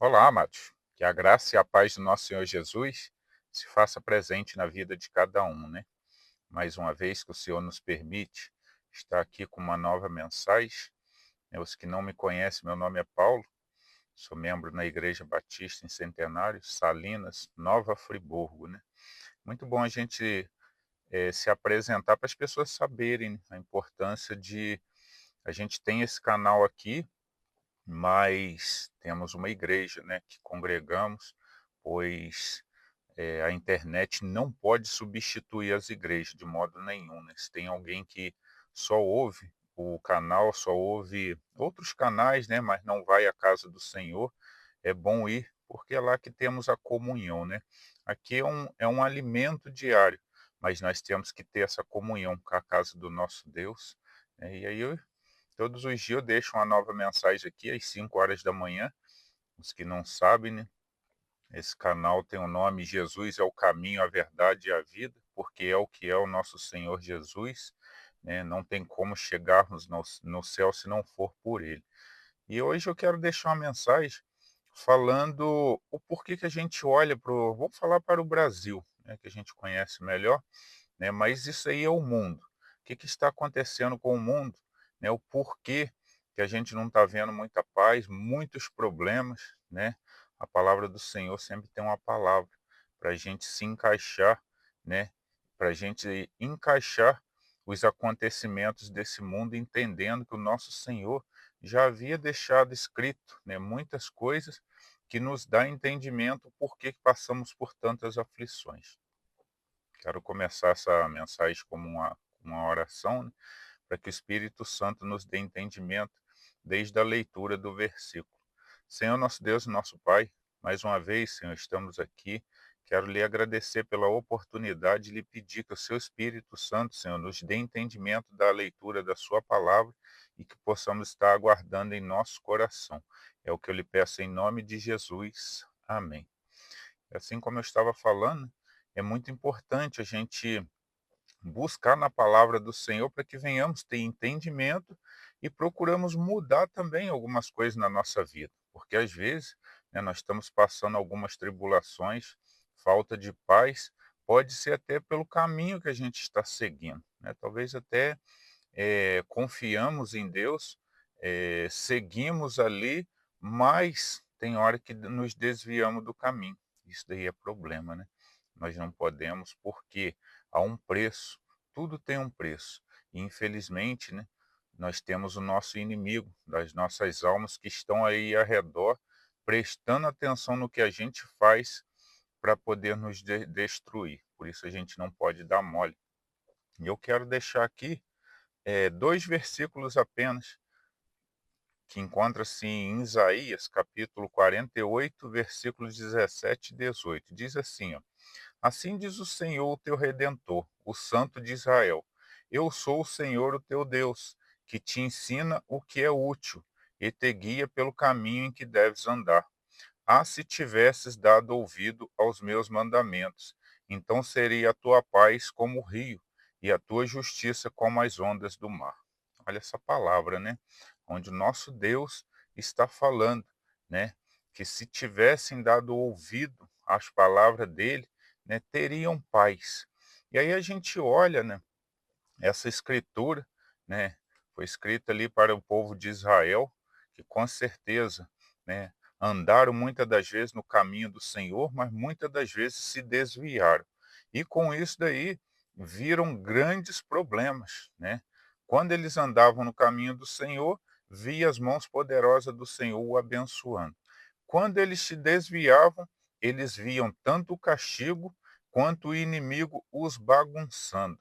Olá, amados. Que a graça e a paz do nosso Senhor Jesus se faça presente na vida de cada um, né? Mais uma vez que o Senhor nos permite estar aqui com uma nova mensagem. Os que não me conhecem, meu nome é Paulo, sou membro na Igreja Batista em Centenário, Salinas, Nova Friburgo, né? Muito bom a gente se apresentar para as pessoas saberem a importância de a gente tem esse canal aqui, mas temos uma igreja, né, que congregamos, pois a internet não pode substituir as igrejas de modo nenhum, né? Se tem alguém que só ouve o canal, só ouve outros canais, né, mas não vai à casa do Senhor, é bom ir, porque é lá que temos a comunhão, né? Aqui é um alimento diário, mas nós temos que ter essa comunhão com a casa do nosso Deus, né? E aí todos os dias eu deixo uma nova mensagem aqui às 5 horas da manhã. Os que não sabem, né? Esse canal tem o nome Jesus é o caminho, a verdade e a vida, porque é o que é o nosso Senhor Jesus, né? Não tem como chegarmos no céu se não for por Ele. E hoje eu quero deixar uma mensagem falando o porquê que a gente olha para o... Vou falar para o Brasil, né? Que a gente conhece melhor, né? Mas isso aí é o mundo. O que está acontecendo com o mundo, né? O porquê que a gente não está vendo muita paz, muitos problemas, né? A palavra do Senhor sempre tem uma palavra para a gente se encaixar, né? Para a gente encaixar os acontecimentos desse mundo, entendendo que o nosso Senhor já havia deixado escrito, né, muitas coisas que nos dá entendimento por que passamos por tantas aflições. Quero começar essa mensagem como uma oração, né, para que o Espírito Santo nos dê entendimento desde a leitura do versículo. Senhor nosso Deus e nosso Pai, mais uma vez, Senhor, estamos aqui. Quero lhe agradecer pela oportunidade e lhe pedir que o seu Espírito Santo, Senhor, nos dê entendimento da leitura da sua palavra e que possamos estar aguardando em nosso coração. É o que eu lhe peço em nome de Jesus. Amém. Assim como eu estava falando, é muito importante a gente buscar na palavra do Senhor para que venhamos ter entendimento e procuramos mudar também algumas coisas na nossa vida, porque às vezes, né, nós estamos passando algumas tribulações, falta de paz, pode ser até pelo caminho que a gente está seguindo, né? Talvez até confiamos em Deus, seguimos ali, mas tem hora que nos desviamos do caminho. Isso daí é problema, né? Nós não podemos, porque há um preço, tudo tem um preço. E infelizmente, né, nós temos o nosso inimigo, das nossas almas que estão aí ao redor, prestando atenção no que a gente faz para poder nos destruir. Por isso a gente não pode dar mole. E eu quero deixar aqui dois versículos apenas, que encontra-se em Isaías, capítulo 48, versículos 17 e 18. Diz assim, ó: Assim diz o Senhor, o teu Redentor, o Santo de Israel: Eu sou o Senhor, o teu Deus, que te ensina o que é útil e te guia pelo caminho em que deves andar. Ah, se tivesses dado ouvido aos meus mandamentos, então seria a tua paz como o rio e a tua justiça como as ondas do mar. Olha essa palavra, né? Onde o nosso Deus está falando, né? Que se tivessem dado ouvido às palavras dele, né, teriam paz. E aí a gente olha, né, essa escritura, né, foi escrita ali para o povo de Israel, que com certeza, né, andaram muitas das vezes no caminho do Senhor, mas muitas das vezes se desviaram. E com isso daí viram grandes problemas, né? Quando eles andavam no caminho do Senhor, via as mãos poderosas do Senhor o abençoando. Quando eles se desviavam, eles viam tanto o castigo quanto o inimigo os bagunçando.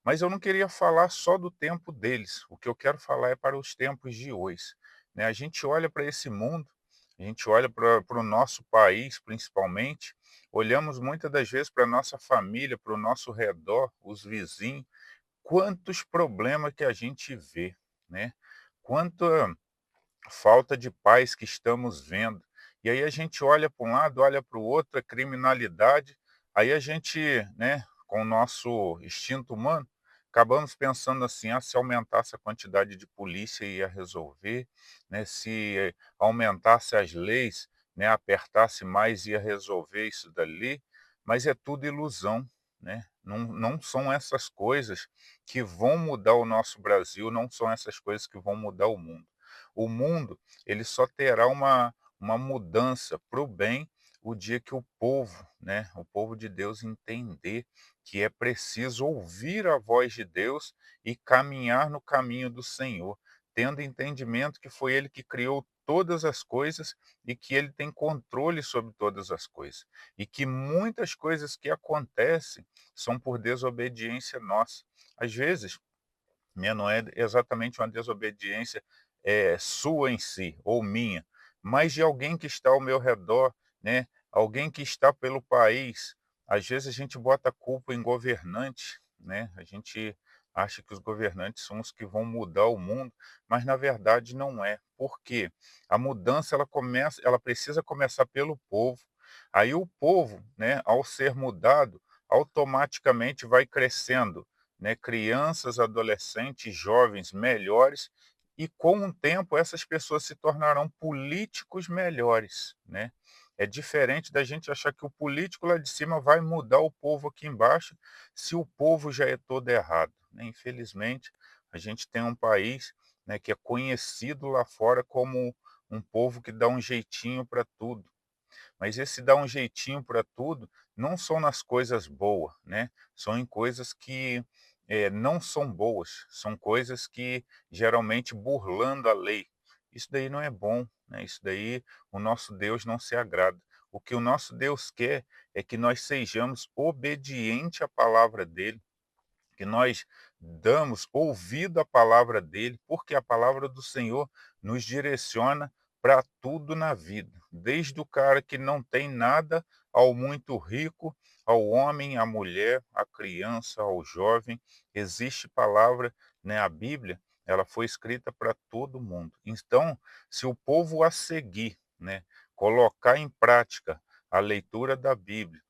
Mas eu não queria falar só do tempo deles, o que eu quero falar é para os tempos de hoje, né? A gente olha para esse mundo, a gente olha para o nosso país, principalmente, olhamos muitas das vezes para a nossa família, para o nosso redor, os vizinhos, quantos problemas que a gente vê, né? Quanta falta de paz que estamos vendo. E aí a gente olha para um lado, olha para o outro, a criminalidade, aí a gente, né, com o nosso instinto humano, acabamos pensando assim, se aumentasse a quantidade de polícia ia resolver, né, se aumentasse as leis, né, apertasse mais ia resolver isso dali, mas é tudo ilusão, né? Não são essas coisas que vão mudar o nosso Brasil, não são essas coisas que vão mudar o mundo. O mundo, ele só terá uma mudança para o bem o dia que o povo, né, o povo de Deus entender que é preciso ouvir a voz de Deus e caminhar no caminho do Senhor, tendo entendimento que foi Ele que criou todas as coisas e que Ele tem controle sobre todas as coisas. E que muitas coisas que acontecem são por desobediência nossa. Às vezes, né, não é exatamente uma desobediência sua em si, ou minha, mas de alguém que está ao meu redor, né, alguém que está pelo país. Às vezes a gente bota a culpa em governantes, né, a gente acha que os governantes são os que vão mudar o mundo, mas na verdade não é. Por quê? A mudança ela precisa começar pelo povo. Aí o povo, né, ao ser mudado, automaticamente vai crescendo, né, crianças, adolescentes, jovens melhores, e com o tempo essas pessoas se tornarão políticos melhores, né? É diferente da gente achar que o político lá de cima vai mudar o povo aqui embaixo, se o povo já é todo errado, né? Infelizmente, a gente tem um país, né, que é conhecido lá fora como um povo que dá um jeitinho para tudo. Mas esse dar um jeitinho para tudo, não são nas coisas boas, né, são em coisas que, não são boas, são coisas que geralmente burlando a lei. Isso daí não é bom, né, isso daí o nosso Deus não se agrada. O que o nosso Deus quer é que nós sejamos obediente à palavra dele, que nós damos ouvido à palavra dele, porque a palavra do Senhor nos direciona para tudo na vida, desde o cara que não tem nada ao muito rico, ao homem, à mulher, à criança, ao jovem. Existe palavra, né? A Bíblia, ela foi escrita para todo mundo. Então, se o povo a seguir, né, colocar em prática a leitura da Bíblia,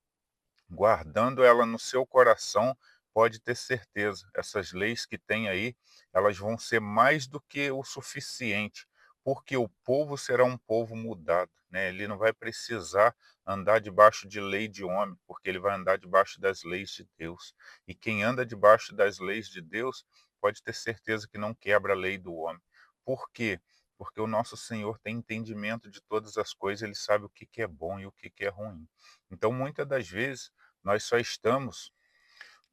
guardando ela no seu coração, pode ter certeza, essas leis que tem aí, elas vão ser mais do que o suficiente, porque o povo será um povo mudado, né? Ele não vai precisar andar debaixo de lei de homem, porque ele vai andar debaixo das leis de Deus. E quem anda debaixo das leis de Deus, pode ter certeza que não quebra a lei do homem. Por quê? Porque o nosso Senhor tem entendimento de todas as coisas, ele sabe o que que é bom e o que que é ruim. Então, muitas das vezes, nós só estamos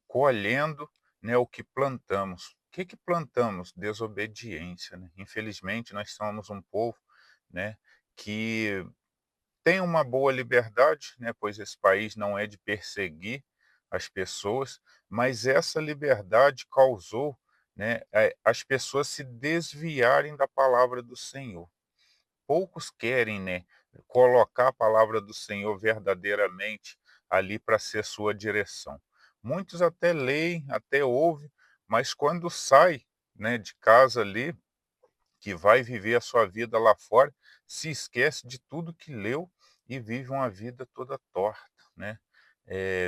colhendo, né, o que plantamos. O que que plantamos? Desobediência, né? Infelizmente, nós somos um povo, né, que tem uma boa liberdade, né, pois esse país não é de perseguir as pessoas, mas essa liberdade causou, né, as pessoas se desviarem da palavra do Senhor. Poucos querem, né, colocar a palavra do Senhor verdadeiramente ali para ser sua direção. Muitos até leem, até ouvem, mas quando sai, né, de casa ali, que vai viver a sua vida lá fora, se esquece de tudo que leu e vive uma vida toda torta, né?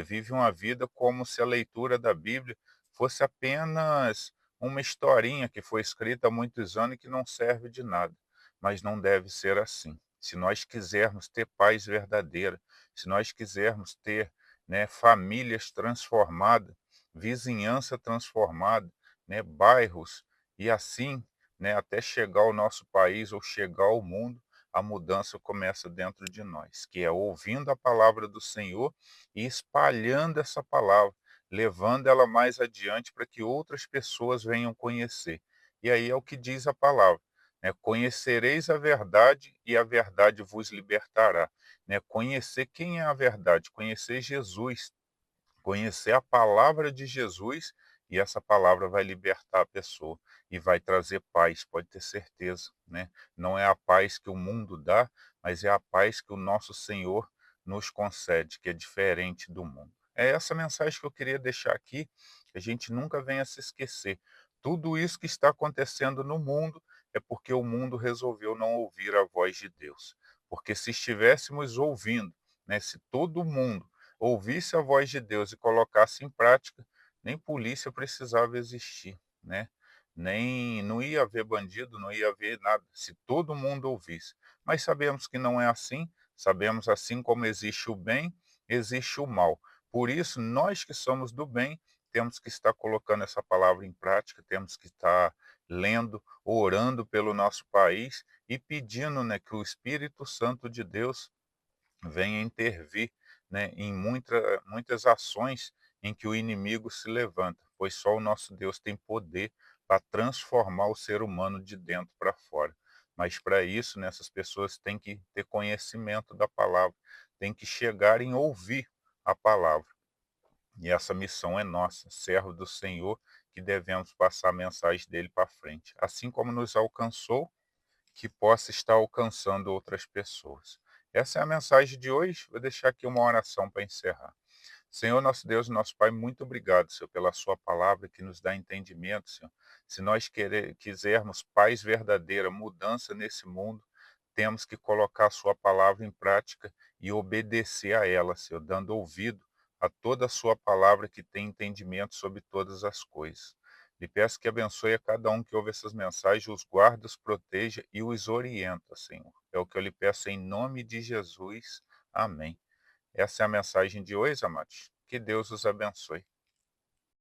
Vive uma vida como se a leitura da Bíblia fosse apenas uma historinha que foi escrita há muitos anos e que não serve de nada. Mas não deve ser assim. Se nós quisermos ter paz verdadeira, se nós quisermos ter, né, famílias transformadas, vizinhança transformada, né, bairros, e assim, né, até chegar ao nosso país ou chegar ao mundo, a mudança começa dentro de nós, que é ouvindo a palavra do Senhor e espalhando essa palavra, levando ela mais adiante para que outras pessoas venham conhecer. E aí é o que diz a palavra, né? Conhecereis a verdade e a verdade vos libertará. Né? Conhecer quem é a verdade, conhecer Jesus, conhecer a palavra de Jesus, e essa palavra vai libertar a pessoa e vai trazer paz, pode ter certeza, né? Não é a paz que o mundo dá, mas é a paz que o nosso Senhor nos concede, que é diferente do mundo. É essa mensagem que eu queria deixar aqui, que a gente nunca venha se esquecer. Tudo isso que está acontecendo no mundo é porque o mundo resolveu não ouvir a voz de Deus. Porque se estivéssemos ouvindo, né, se todo mundo ouvisse a voz de Deus e colocasse em prática, nem polícia precisava existir, né? Nem não ia haver bandido, não ia haver nada, se todo mundo ouvisse. Mas sabemos que não é assim, Sabemos assim como existe o bem, existe o mal. Por isso, nós que somos do bem, temos que estar colocando essa palavra em prática, temos que estar lendo, orando pelo nosso país e pedindo, né, que o Espírito Santo de Deus venha intervir, né, em muitas ações em que o inimigo se levanta, pois só o nosso Deus tem poder para transformar o ser humano de dentro para fora. Mas para isso, né, essas pessoas têm que ter conhecimento da palavra, têm que chegar em ouvir a palavra. E essa missão é nossa, servo do Senhor, que devemos passar a mensagem dele para frente. Assim como nos alcançou, que possa estar alcançando outras pessoas. Essa é a mensagem de hoje. Vou deixar aqui uma oração para encerrar. Senhor, nosso Deus, nosso Pai, muito obrigado, Senhor, pela Sua palavra que nos dá entendimento, Senhor. Se nós quisermos paz verdadeira, mudança nesse mundo, temos que colocar a Sua palavra em prática e obedecer a ela, Senhor, dando ouvido a toda a Sua palavra que tem entendimento sobre todas as coisas. Lhe peço que abençoe a cada um que ouve essas mensagens, os guarda, os proteja e os orienta, Senhor. É o que eu lhe peço em nome de Jesus. Amém. Essa é a mensagem de hoje, amados. Que Deus os abençoe.